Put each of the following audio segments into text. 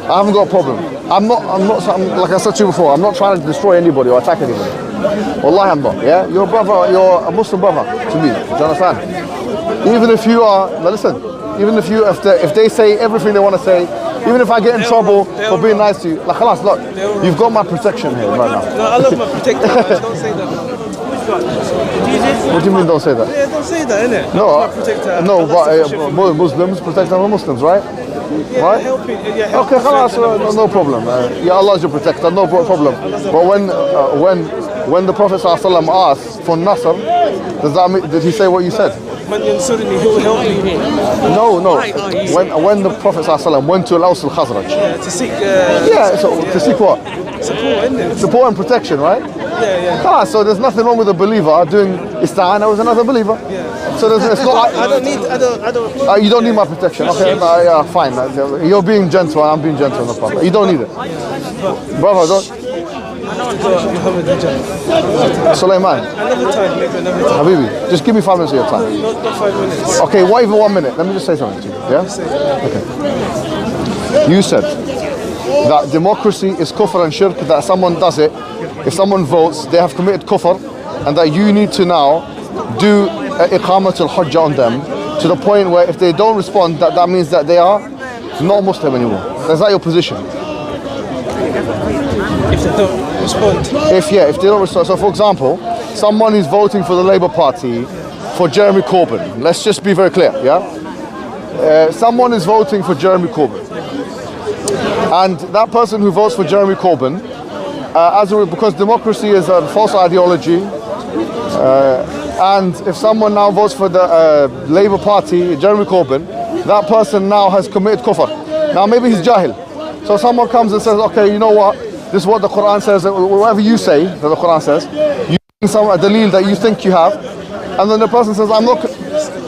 I haven't got a problem. Like I said to you before, I'm not trying to destroy anybody or attack anybody. Wallahi, I'm not. Yeah, you're a brother. You're a Muslim brother to me. Do you understand? Even if you are, now listen. Even if they say everything they want to say, even if I get in trouble for being nice to you, like khalas, look, you've got my protection here right now. No, I love my protection. Don't say that. What do you mean? Don't say that? Yeah, don't say that, innit? No, but Muslims protect other Muslims, right? Yeah, right? Okay, khalas, no problem. Yeah, Allah is your protector, no problem. But when the Prophet ﷺ asked for Nasr, did he say what you said? Man yansurni, he will help me. No. When the Prophet ﷺ went to Al-Aws al-Khazraj. Yeah, to seek. To seek what? Support, isn't it? Support and protection, right? Yeah. So there's nothing wrong with a believer doing ista'ana with another believer. Yeah. So it's not. I don't need. You don't need my protection. Okay, yeah, fine. You're being gentle. I'm being gentle. No problem. You don't need it, brother. Don't. Mohammed Hijab. Sulayman. Another time. Habibi, just give me 5 minutes of your time. Not 5 minutes. Okay, what even 1 minute? Let me just say something to you. Yeah. Okay. You said that democracy is kufr and shirk. That someone does it, if someone votes, they have committed kufr, and that you need to now do iqamat al-hujjah on them to the point where if they don't respond, that means that they are not Muslim anymore. Is that your position? If they don't respond. If they don't respond. So for example, someone is voting for the Labour Party for Jeremy Corbyn. Let's just be very clear, yeah? Someone is voting for Jeremy Corbyn. And that person who votes for Jeremy Corbyn, because democracy is a false ideology, and if someone now votes for the Labour Party, Jeremy Corbyn, that person now has committed kufr. Now maybe he's jahil. So someone comes and says, okay, you know what? This is what the Quran says, whatever you say that the Quran says, you bring a dalil that you think you have, and then the person says, I'm not,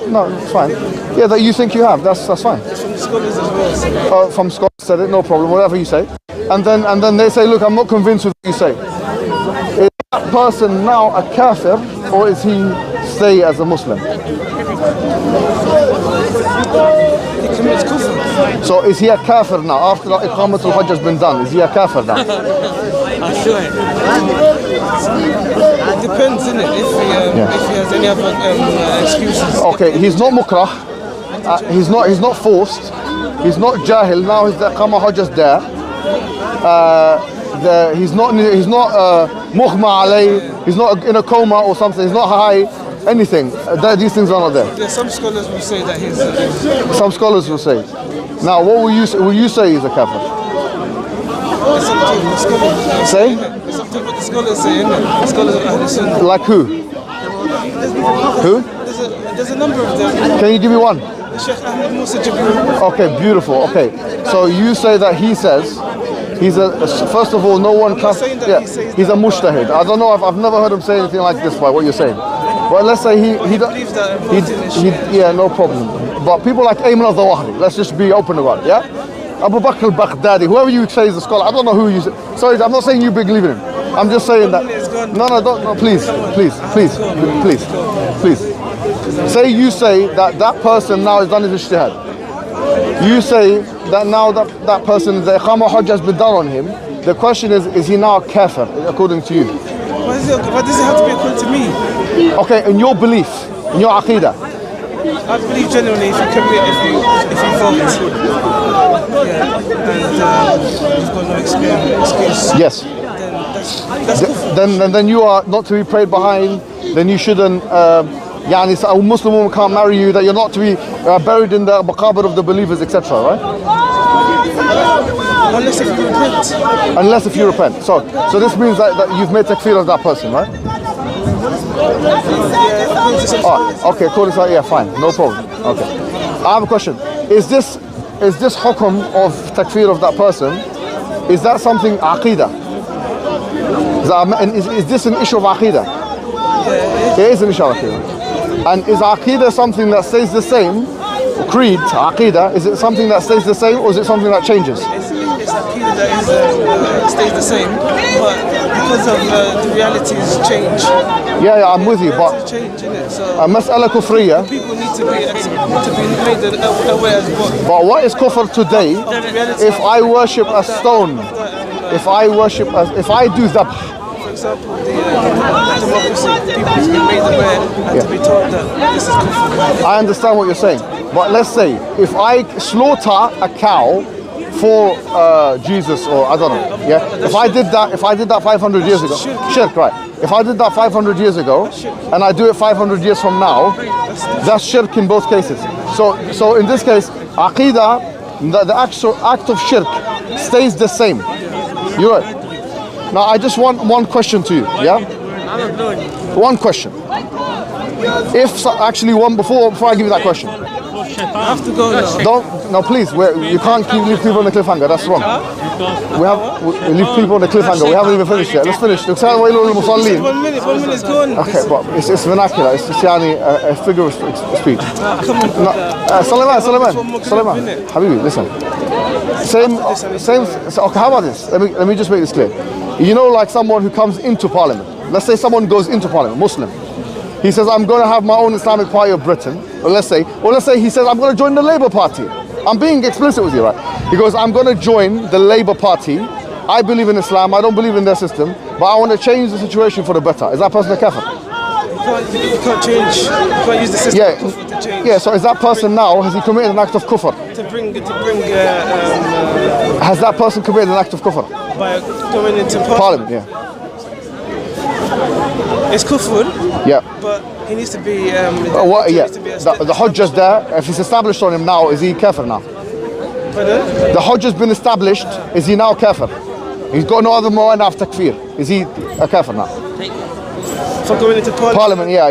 no, it's fine. Yeah, that you think you have, that's fine. It's from scholars as well. From scholars said it, no problem, whatever you say. And then they say, look, I'm not convinced with what you say. Is that person now a kafir, or is he stay as a Muslim? He commits kufr. So is he a kafir now? After the iqamat al-hajj has been done, is he a kafir now? It depends, innit? If he has any other excuses. Okay, he's not mukrah. He's not forced. He's not jahil. Now his iqamat al-hajj is there. He's not mughma alay. He's not in a coma or something. He's not high. Anything. These things are not there. Yeah, some scholars will say that he's. Some scholars will say. Now, what will you say? Will you say he's a kafir? It's up to the scholars. Say? It's up to what the scholars say, isn't it? The scholars of Ahl Sunnah. Like who? Who? There's a number of them. Can you give me one? Sheikh Ahmed Musa Jibril. Okay, beautiful. Okay, so you say that he says he's first of all, no one can. Yeah, he's a mushtahid. I don't know. I've never heard him say anything like this by what you're saying. But let's say he yeah, no problem. But people like Ayman al-Zawahiri, let's just be open about it, yeah? Abu Bakr al-Baghdadi, whoever you say is a scholar, I don't know who you say. Sorry, I'm not saying you believe in him. I'm just saying that. No, please. Say you say that person now has done his ijtihad. You say that now that person, the iqamah hajj has been done on him. The question is he now a kafir, according to you? Why does it have to be according to me? Okay, in your belief, in your aqidah. I believe genuinely if you vote, and you've got no excuse. Yes. Then you are not to be prayed behind. Then you shouldn't. A Muslim woman can't marry you. That you're not to be buried in the maqabir of the believers, etc. Right? Unless if you repent. So this means that you've made takfir of that person, right? Okay, according to yeah, fine, no problem. Okay, I have a question. Is this hukum of takfir of that person? Is that something aqidah? Is this an issue of aqidah? It is an issue of aqidah. And is aqidah something that stays the same? Creed, aqidah, is it something that stays the same, or is it something that changes? It's aqidah that stays the same, but because of the realities change. Yeah, I'm with you, but change, innit? So mas'ala kufriya. People need to be made aware as well. But what is kufr today? If I worship a stone, if I do zabh. For example, the democracy, people to be made aware and to be told that this is kufr. I understand what you're saying, but let's say if I slaughter a cow for Jesus, or I don't know, yeah. If I did that 500 years ago, shirk, right? If I did that 500 years ago, and I do it 500 years from now, that's shirk in both cases. So in this case, aqidah, the actual act of shirk stays the same. You're right. Now I just want one question to you, yeah? One question. Actually one before I give you that question. I have to go now. No, please. You can't leave people on the cliffhanger. That's wrong. We leave people on the cliffhanger. We haven't even finished yet. Let's finish. 1 minute is gone. Okay, but it's vernacular. It's a figure of speech. Sulayman, Habibi, listen. Same. Okay, how about this? Let me just make this clear. You know, like someone who comes into parliament. Let's say someone goes into parliament, Muslim. He says, I'm going to have my own Islamic Party of Britain. Or let's say he says, I'm going to join the Labour Party. I'm being explicit with you, right? He goes, I'm going to join the Labour Party. I believe in Islam. I don't believe in their system, but I want to change the situation for the better. Is that person a kafir? You can't change. You can't use the system of kufr to change. Yeah, so is that person now, has he committed an act of kufr? Has that person committed an act of kufr? By going into parliament? Yeah. It's kufr. Yeah. But he needs to be. The hujjah's there. If it's established on him now, is he kafir now? Pardon? The hujjah's been established. Is he now kafir? He's got no other mu'ana of takfir. Is he a kafir now? For going into parliament? Yeah.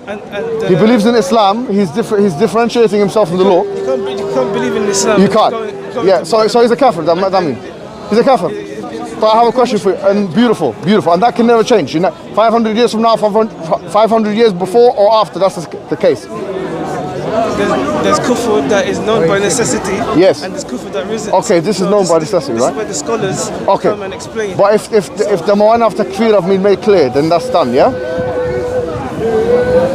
And he believes in Islam. He's differentiating himself from the law. You can't believe in Islam. You can't. So he's a kafir. That means he's a kafir. But I have a question for you, and beautiful, and that can never change. 500 years from now, 500 years before or after, that's the case. There's kufr that is known by necessity. Yes. And there's kufr that isn't. Okay, this is known by necessity, right? This is where the scholars come and explain. But if the mu'ana of takfir have been made clear, then that's done, yeah?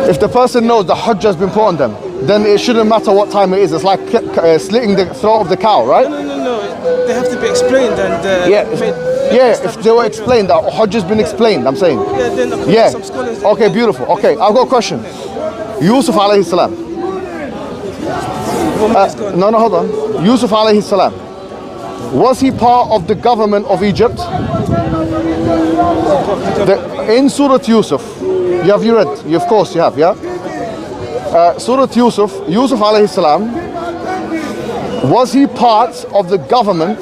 If the person knows the hujjah has been put on them, then it shouldn't matter what time it is. It's like slitting the throat of the cow, right? No. They have to be explained and if they were explained, the hujjah has been explained, I'm saying. Some scholars. Okay, beautiful. Okay, I've got a question. Yusuf alayhi salam. No, hold on. Yusuf alayhi salam. Was he part of the government of Egypt? In Surah Yusuf, have you read? Of course you have, yeah? Surah Yusuf alayhi salam, was he part of the government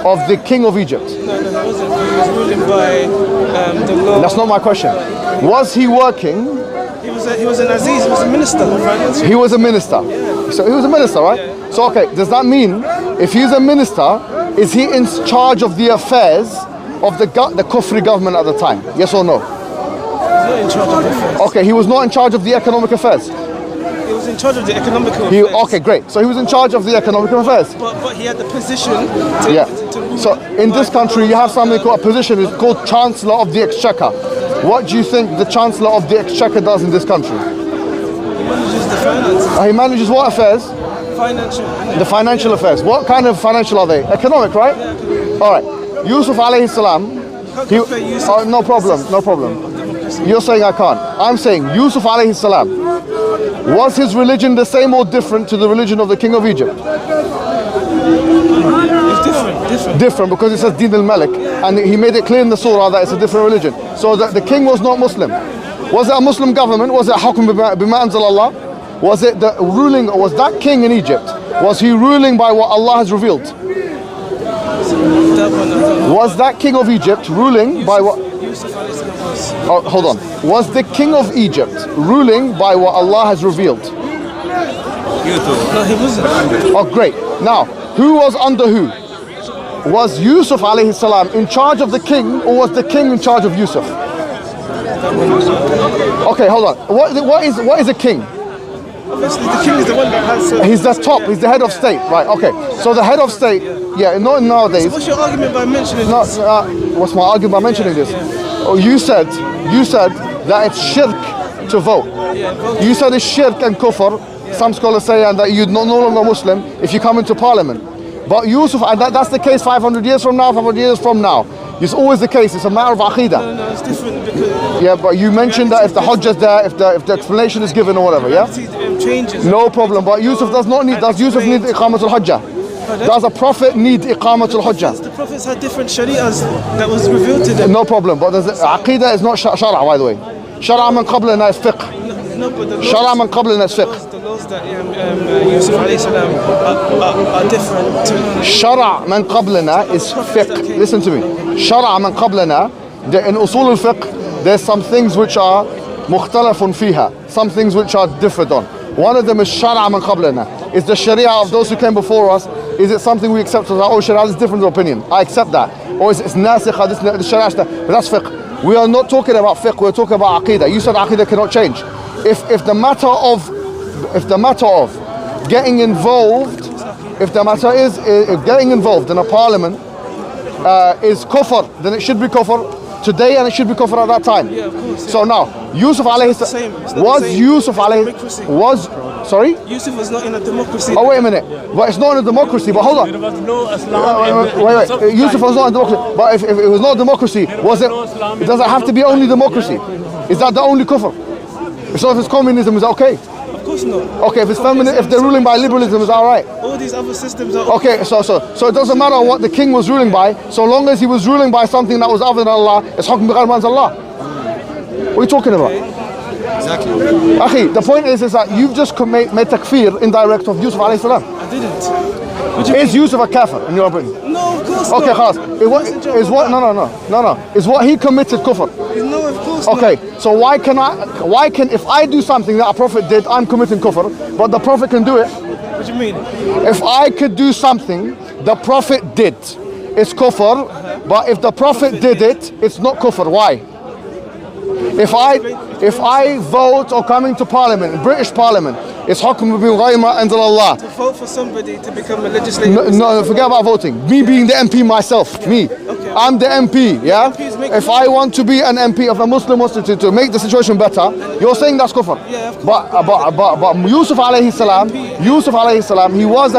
of the king of Egypt? No, he wasn't. He was ruling by the law. That's not my question. Was he working? He was an aziz, he was a minister. He was a minister. Yeah. So he was a minister, right? Yeah. So okay, does that mean if he's a minister, is he in charge of the affairs of the Kufri government at the time? Yes or no? He's not in charge of the affairs. Okay, he was not in charge of the economic affairs. He was in charge of the economic affairs. Okay, great. So he was in charge of the economic affairs. But he had the position to rule. So in this country, you have something called a position. It's called Chancellor of the Exchequer. What do you think the Chancellor of the Exchequer does in this country? He manages the finances. He manages what affairs? Financial. The financial affairs. What kind of financial are they? Economic, right? Yeah. All right. Yusuf alayhi salam. No problem. You're saying I can't. I'm saying Yusuf alayhi salam. Was his religion the same or different to the religion of the king of Egypt? It's different because it says Din al-Malik, and he made it clear in the surah that it's a different religion. So that the king was not Muslim. Was it a Muslim government? Was it Hakun bima anzal Allah? Was it the ruling, or was that king in Egypt? Was he ruling by what Allah has revealed? Was that king of Egypt ruling by what? Oh, hold on. Was the king of Egypt ruling by what Allah has revealed? No, he wasn't. Oh, great. Now, who was under who? Was Yusuf alayhi salam in charge of the king, or was the king in charge of Yusuf? Okay, hold on. What is a king? Obviously, the king is the one that has. He's the top. He's the head of state, right? Okay. So the head of state, not nowadays. So what's your argument by mentioning this? What's my argument by mentioning this? Oh, you said that it's shirk to vote. You said it's shirk and kufr Some scholars say that you're no longer Muslim if you come into parliament. But Yusuf, and that's the case 500 years from now, 500 years from now. It's always the case. It's a matter of aqidah. No, it's different because... Yeah, but you mentioned that if the hujjah is there, if the explanation is given or whatever, yeah? Changes. No problem, but Yusuf does Yusuf need iqamatul hujjah? Does a prophet need iqamatul hujjah? The prophets had different shari'ahs that was revealed to them. No problem, but aqidah is not shara, by the way. Shara man qablana is fiqh. No, but the Shara man qablana is fiqh. the laws that Yusuf alayhi salam are different to... Shara man qablana is fiqh. Listen to me. Shara man qablana, in usul al-fiqh, there's some things which are mukhtalafun fiha, some things which are different on. One of them is shara man qablana. Is the sharia of those who came before us, is it something we accept as our own sharia? Is different opinion. I accept that. Or is it nasikha, the sharia, but that's fiqh. We are not talking about fiqh, we're talking about aqidah. You said aqidah cannot change. If the matter of getting involved, if the matter is getting involved in a parliament is kufr, then it should be kufr today and it should be kufr at that time. Yeah, of course. Yeah. So now, Yusuf alayhi salam sorry? Yusuf was not in a democracy. Oh, wait a minute. But it's not in a democracy, but hold on. There was no Islam. Wait. Yusuf was not in democracy. But if it was not democracy, does it have to be only democracy? Is that the only kufr? So if it's communism, is that okay? Of course not. Okay, if it's feminist, if they're ruling by liberalism, is that alright? All these other systems are... Okay, so it doesn't matter what the king was ruling by, so long as he was ruling by something that was other than Allah, it's hukm bighayri ma anzala Allah. What are you talking about? Exactly. Akhi, the point is that you've just made takfir indirect of Yusuf alayhi salam. I didn't. Is Yusuf a kafir in your opinion? No, of course Okay, not. khalas. Is what he committed kufr? No, of course not. Okay, so why can if I do something that a prophet did, I'm committing kufr, but the prophet can do it? What do you mean? If I could do something the prophet did, it's kufr, but if the prophet did it, it's not kufr. Why? If I vote or come into parliament, British parliament, it's hukm bighayri ma anzala Allah. To vote for somebody to become a legislator. No, forget about voting. Me being the MP myself, me. Okay. I'm the MP, yeah? MPs make If I want to be an MP of a Muslim to make the situation better, you're saying that's kufr. Yeah, of course. But Yusuf alayhi salam, he was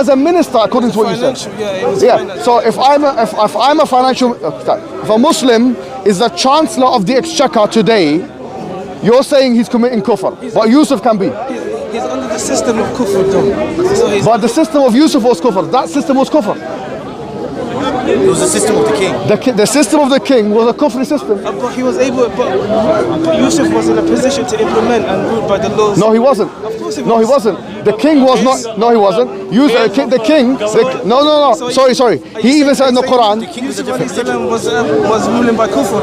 a minister according to what you said. Yeah, it was Yeah. financial. So if a Muslim is the chancellor of the exchequer today, you're saying he's committing kufr. But Yusuf can be. He's under the system of kufr though. So he's... But the system of Yusuf was kufr. That system was kufr. It was the system of the king. The system of the king was a kufri system. But he was able, but Yusuf was in a position to implement and rule by the laws. No, he wasn't. Of course he was. No, he wasn't. The king was not. No, he wasn't. No. Sorry. He even said in the Quran. Yusuf was ruling by kufr.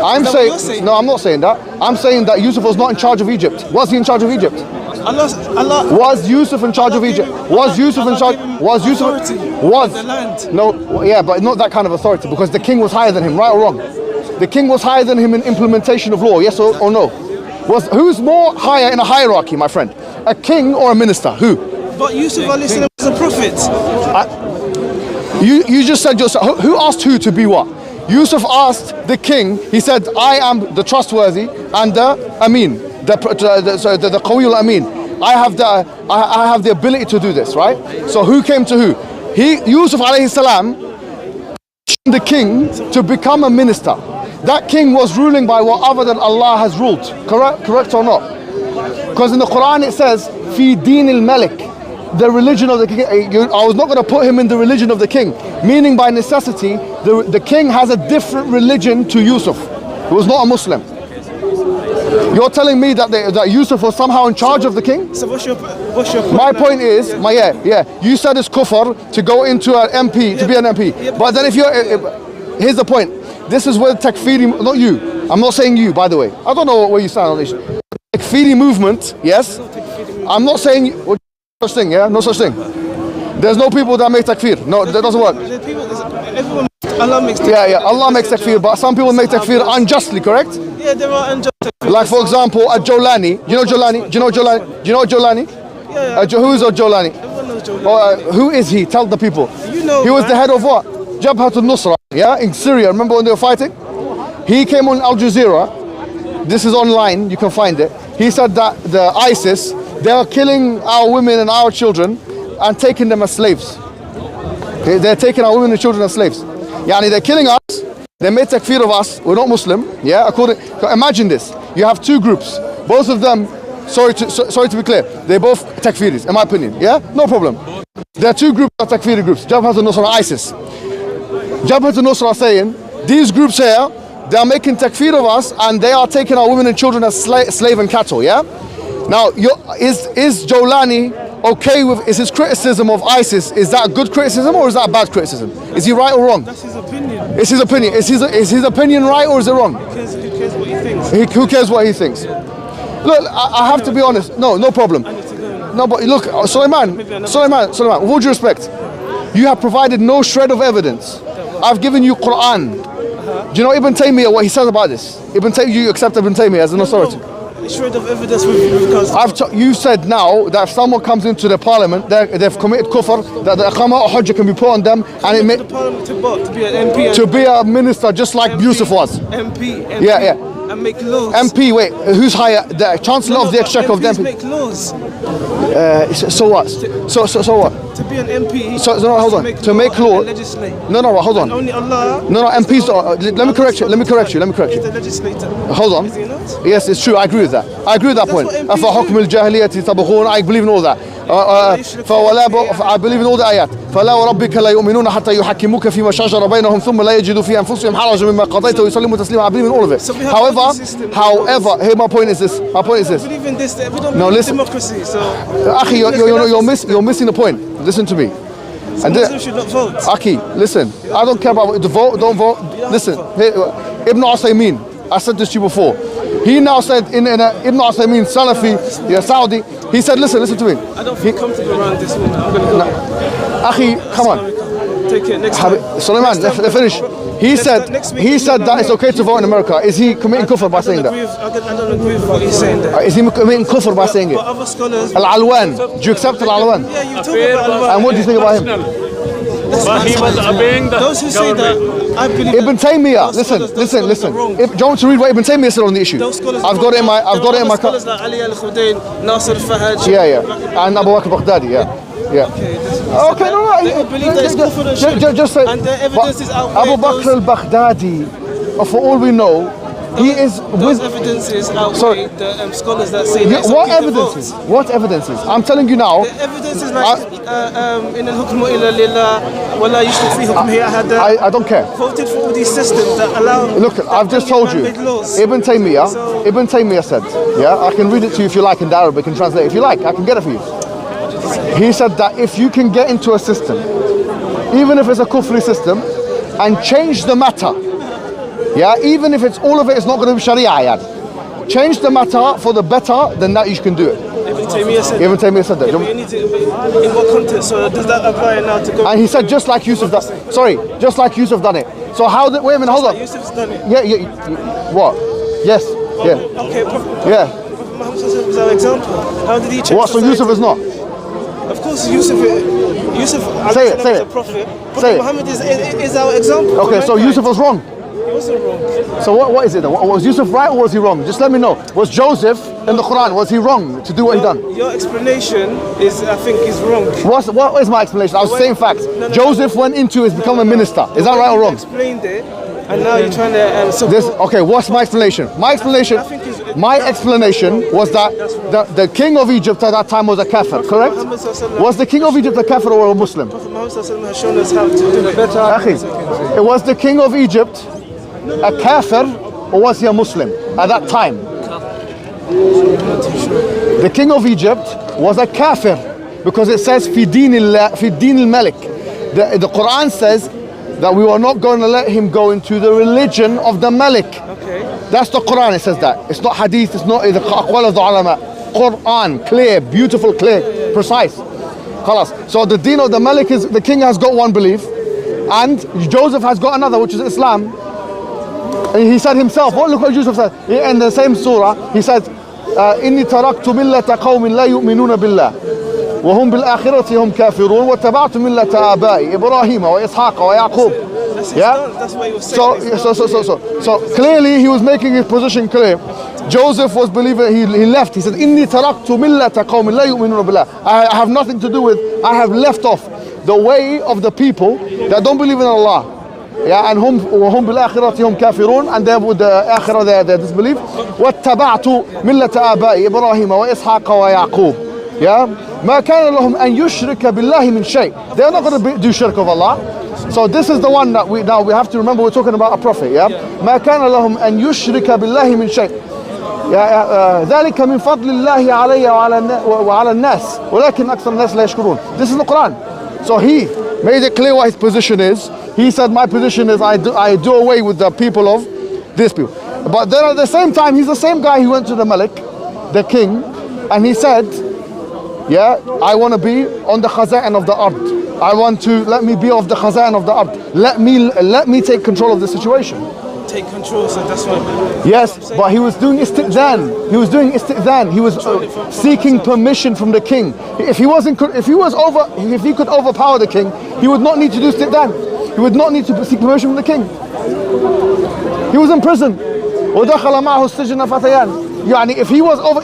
I'm Is that what you're saying? No, I'm not saying that. I'm saying that Yusuf was not in charge of Egypt. Was he in charge of Egypt? Allah. Was Yusuf in charge of Egypt? Was Yusuf in charge? Was Yusuf? Was the land. no? Yeah, but not that kind of authority because the king was higher than him, right or wrong? The king was higher than him in implementation of law. Yes or no? Who's more higher in a hierarchy, my friend? A king or a minister? Who? But Yusuf alayhi salam was a prophet. You just said yourself. Who asked who to be what? Yusuf asked the king. He said, "I am the trustworthy and the Amin, the Qawiyul Amin. I have the ability to do this, right?" So who came to who? Yusuf alayhi salam, the king to become a minister. That king was ruling by what other than Allah has ruled. Correct or not? Because in the Quran it says, "Fi din al-Malik," the religion of the king. I was not going to put him in the religion of the king, meaning by necessity, the king has a different religion to Yusuf. He was not a Muslim. You're telling me that Yusuf was somehow in charge of the king? So what's your point? My point is, you said it's kufr to go into an MP, to be an MP. But then here's the point. This is where takfiri, not you. I'm not saying you, by the way. I don't know where you stand on this. Takfiri movement, yes. I'm not saying no such thing, yeah? No such thing. There's no people that make takfir. No, that doesn't work. Allah makes takfir. Yeah, Allah makes takfir, but some people make takfir unjustly, correct? Yeah, there are unjust takfir. Like for example, at Jolani. Do you know Jolani? Do you know Jolani? Yeah. Who is Jolani? Everyone knows Jolani. Who is he? Tell the people. You know, he was man. the head of what? Jabhatun Nusra, yeah, in Syria. Remember when they were fighting? He came on Al Jazeera. This is online, you can find it. He said that the ISIS they are killing our women and our children and taking them as slaves. Okay, they're taking our women and children as slaves. Yani they're killing us, they made takfir of us, we're not Muslim. Yeah, imagine this. You have two groups, both of them, sorry to be clear, they're both takfiris, in my opinion. Yeah, no problem. There are two groups of takfiri groups, Jabhat al-Nusra and ISIS. Jabhat al-Nusra are saying, these groups here, they are making takfir of us and they are taking our women and children as slave and cattle, yeah? Now, is Jolani okay with, is his criticism of ISIS, is that a good criticism or is that a bad criticism? Is he right or wrong? That's his opinion. It's his opinion. Is his opinion right or is it wrong? Who cares what he thinks? Who cares what he thinks? Look, I have to be honest. No problem. No, but look, Sulayman, with all due respect, you have provided no shred of evidence. I've given you Quran. Do you know Ibn Taymiyyah, what he says about this? You accept Ibn Taymiyyah as an authority? Shred of evidence with regards to you said now that if someone comes into the parliament, they've committed kufr, that the Iqamah or Hujjah can be put on them, and it the parliament to be an MP, to be a minister, just like Yusuf was. MP, yeah. And make laws. MP, wait, who's higher? The Chancellor of the Exchequer of the MP. Make laws. So what? So what? To be an MP. Hold on. To make law. Legislate. No, hold on. And only Allah. No, MPs. Let me correct you. He's the legislator. Hold on. Is he not? Yes, it's true. I agree with that. I agree with that point. I believe in all that. I believe in all the ayat. فلا وربك لا يؤمنون حتى يحكموك فيما شجر بينهم ثم لا يجدوا في أنفسهم حرجا مما قضيت ويسلموا تسليما. I believe in all of it. However, here my point is this. I believe in this. We don't believe in democracy. So. Akhi, you're missing the point. Listen to me. And Muslims should not vote. Akhi, listen. I don't care about the vote. Don't vote. Listen. Ibn Usaymin. I said this to you before. He now said in Ibn Usaymin, Salafi, Saudi. He said, listen to me. I don't feel comfortable around this woman. I'm going to go. Akhi, come on. Take it next time. Sulayman, let's finish. He said that it's okay to vote in America. Is he committing kufr by saying that? I don't agree with what he's saying there. Is he committing kufr by saying it? But other scholars... Al-Alwan. Do you accept Al-Alwan? Yeah, you talk about Al-Alwan. And what do you think about him? But he was obeying those who say that, I believe Ibn Taymiyyah, listen. Do you want to read what Ibn Taymiyyah said on the issue? I've got it in my scholars like Ali al-Khudayn, Nasir al-Fahaj. Yeah. And Abu Bakr Baghdadi, yeah. Okay, no. They believe that it's kufr and just say, and the evidence is outweighed. Abu Bakr al-Baghdadi, for all we know, he is those evidences outweigh the scholars that say that What evidences? I'm telling you now. The evidences like in al-hukmu illa lillah wa la yushrik fi hukmihi ahada. I don't care. Quoted for all these systems that allow. Look, I've just told you. Ibn Taymiyyah said, yeah, I can read it to you if you like in Arabic and translate if you like. I can get it for you. He said that if you can get into a system, even if it's a kufri system, and change the matter. Yeah, even if all of it is not going to be Sharia, change the matter for the better, then that you can do it. Ibn Taymiyyah said that. Yeah, in what context? So does that apply now to go? And he said just like Yusuf done it. So wait a minute, hold on. Yusuf's done it. Yeah. What? Yes. Yeah. Okay. Prophet Muhammad was our example. How did he change? What? So Yusuf is not? Of course, Yusuf is a prophet. Prophet Muhammad is our example. Okay, so Yusuf was wrong. He wasn't wrong. So what is it then? Was Yusuf right or was he wrong? Just let me know. Was Joseph in the Quran, was he wrong to do what he done? Your explanation is, I think, is wrong. What is my explanation? I was saying facts. Joseph went into become a minister. Is that right or wrong? You explained it, and now you're trying to support. Okay, what's my explanation? My explanation was that the king of Egypt at that time was a kafir, correct? Was the king of Egypt a kafir or a Muslim? Prophet Muhammad has shown us how to do it better. It was the king of Egypt a kafir or was he a Muslim at that time? The king of Egypt was a kafir because it says fi din al-malik. The Quran says that we were not going to let him go into the religion of the Malik. Okay. That's the Quran, it says that. It's not hadith, it's not the aqwal of the ulama. Quran, clear, beautiful, clear, precise. Khalas. So the deen of the Malik is, the king has got one belief and Joseph has got another, which is Islam. And he said himself, look what Joseph said. In the same surah, he said, إِنِّي تَرَكْتُ مِلَّةَ قَوْمٍ لَا يُؤْمِنُونَ بِاللَّهِ وهم بالآخرة هم كافرون واتبعت ملة آبائي إبراهيم وإسحاق ويعقوب. Yeah. That's what he was saying. So clearly he was making his position clear. Joseph was believing, he left. He said, Inni taraktu millata qawmin la yu'minuna billah. I have nothing to do with, I have left off the way of the people that don't believe in Allah. Yeah, and hum bil akhirati hum kafirun, and they with the akhirah they disbelieve. واتبعت ملة آبائي إبراهيم وإسحاق ويعقوب. Yeah, ما كان لهم أن يشرك بالله من شيء. They are not going to do shirk of Allah. So this is the one that we have to remember. We're talking about a prophet. Yeah, ما كان لهم أن يشرك بالله من شيء. ذلك من فضل الله علي وعلى الناس ولكن أكثر الناس لا يشكرون. This is the Quran. So he made it clear what his position is. He said, my position is I do away with the people of these people. But then at the same time, he's the same guy who went to the Malik, the king, and he said, yeah, I want to be on the khaza'in of the ard. I want to, let me be of the khaza'in of the ard. Let me take control of the situation. Take control, so that's what. Yes, but he was doing isti'zan. He was doing isti'zan. He was seeking permission from the king. If he could overpower the king, he would not need to do isti'zan. He would not need to seek permission from the king. He was in prison. وَدَخَلَ مَعْهُ السِّجْنَ فَتَيَانِ.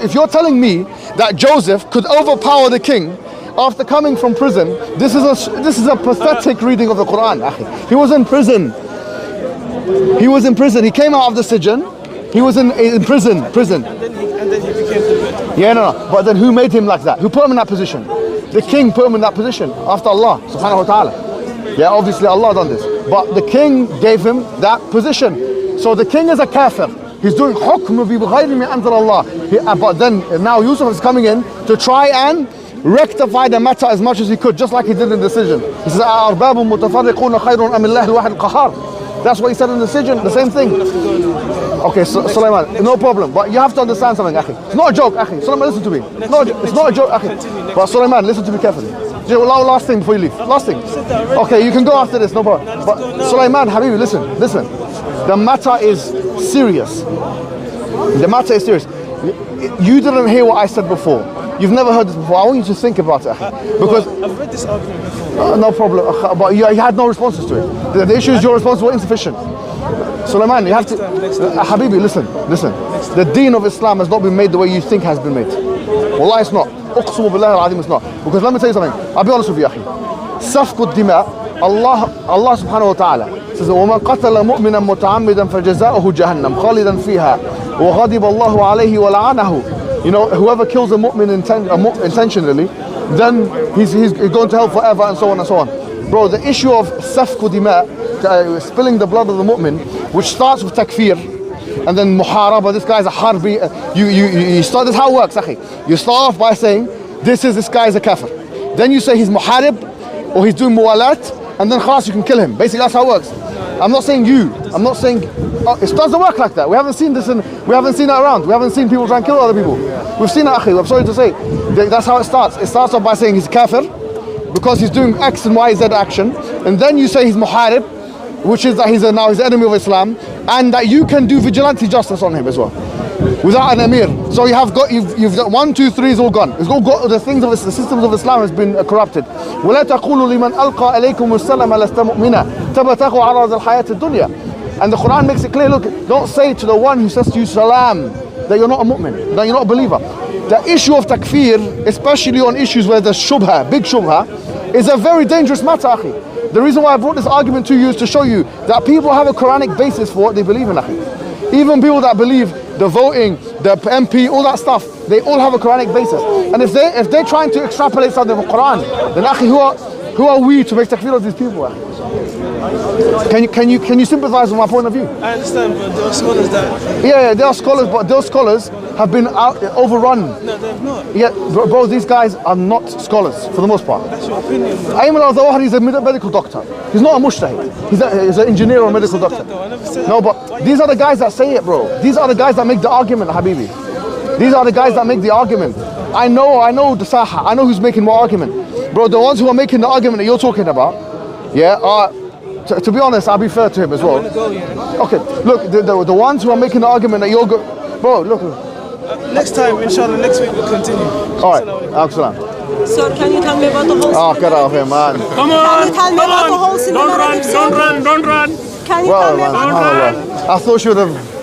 If you're telling me that Joseph could overpower the king after coming from prison, this is a pathetic reading of the Quran. He was in prison. He was in prison. He came out of the sijn. He was in prison. And then he became the good. Yeah, no. But then who made him like that? Who put him in that position? The king put him in that position after Allah subhanahu wa ta'ala. Yeah, obviously Allah done this. But the king gave him that position. So the king is a kafir. He's doing hukm bi ghayri min anzal Allah. But then now Yusuf is coming in to try and rectify the matter as much as he could, just like he did in the decision. He says, أَأَرْبَابٌ مُتَفَرِّقُونَ خَيْرٌ أَمِ اللَّهِ الْوَاحِدِ الْقَهَّارِ. That's what he said in the decision, the same thing. Okay, Sulayman, no problem. But you have to understand something, Akhi. It's not a joke, Akhi. Sulayman, listen to me. It's not a joke, Akhi. But Sulayman, listen to me carefully. Last thing before you leave. Last thing. Okay, you can go after this, no problem. But Sulayman, Habibi, listen. The matter is serious. The matter is serious. You didn't hear what I said before. You've never heard this before. I want you to think about it, because I've read this argument before. no problem. But you had no responses to it. The issue is your responses were insufficient. Sulayman, you have to. Habibi, listen. The deen of Islam has not been made the way you think has been made. Wallah, it's not. Uqsumu billahi al-azim, it's not. Because let me tell you something. I'll be honest with you, Akhi. Safku dima, Allah subhanahu wa ta'ala says, وَمَنْ قَتَلَ مُؤْمِنًا مُتَعَمِّدًا فَجَزَاؤُهُ جَهَنَّمْ خَالِدًا فِيهَا وَغَضِبَ اللَّهُ عَلَيْهِ وَلَعَنَهُ. Whoever kills a mu'min intentionally, then he's going to hell forever, and so on and so on. Bro, the issue of safku dima, spilling the blood of the mu'min, which starts with takfir, and then muharaba, this guy's a harbi. You start, this is how it works, akhi. You start off by saying, this guy is a kafir. Then you say he's muharib, or he's doing muwalat, and then khalas, you can kill him. Basically, that's how it works. I'm not saying you. I'm not saying it doesn't work like that. We haven't seen this, we haven't seen that around. We haven't seen people try and kill other people. We've seen that, akhi. I'm sorry to say. That's how it starts. It starts off by saying he's kafir because he's doing X and Y, Z action, and then you say he's muharib, which is that he's now he's enemy of Islam, and that you can do vigilante justice on him as well, without an emir. So you've got 1, 2, 3 is all gone. It's all got the things of the systems of Islam has been corrupted. ولا تقولوا لمن ألقى إليكم السلام لست مؤمنا تبتغوا عرض الحياة الدنيا. And the Quran makes it clear. Look, don't say to the one who says to you salam that you're not a mu'min, that you're not a believer. The issue of takfir, especially on issues where there's shubha, big shubha, is a very dangerous matter, akhi. The reason why I brought this argument to you is to show you that people have a Quranic basis for what they believe in, akhi. Even people that believe the voting, the MP, all that stuff, they all have a Quranic basis. And if they're trying to extrapolate something from Quran, then akhi, who are we to make takfir of these people, akhi? Can you sympathize with my point of view? I understand, but there are scholars that... Yeah, there are scholars, but those scholars have been overrun. No, they have not. Yeah, bro, these guys are not scholars for the most part. That's your opinion, bro. Ayman al-Zawahiri is a medical doctor. He's not a mushtahid. He's an engineer or a medical doctor. I never said No, but these are the guys that say it, bro. These are the guys that make the argument, Habibi. These are the guys that make the argument. I know the saha. I know who's making what argument. Bro, the ones who are making the argument that you're talking about, yeah, are... To be honest, I'll be fair to him as well. Okay, look, the ones who are making the argument that you're bro, look. Next time, inshallah, next week we'll continue. Alright, Absalam. Sir, can you tell me about the whole Oh, get out of here, man. Come on! Can you tell me about the whole cinema? Don't run! Can you tell me about I thought you would have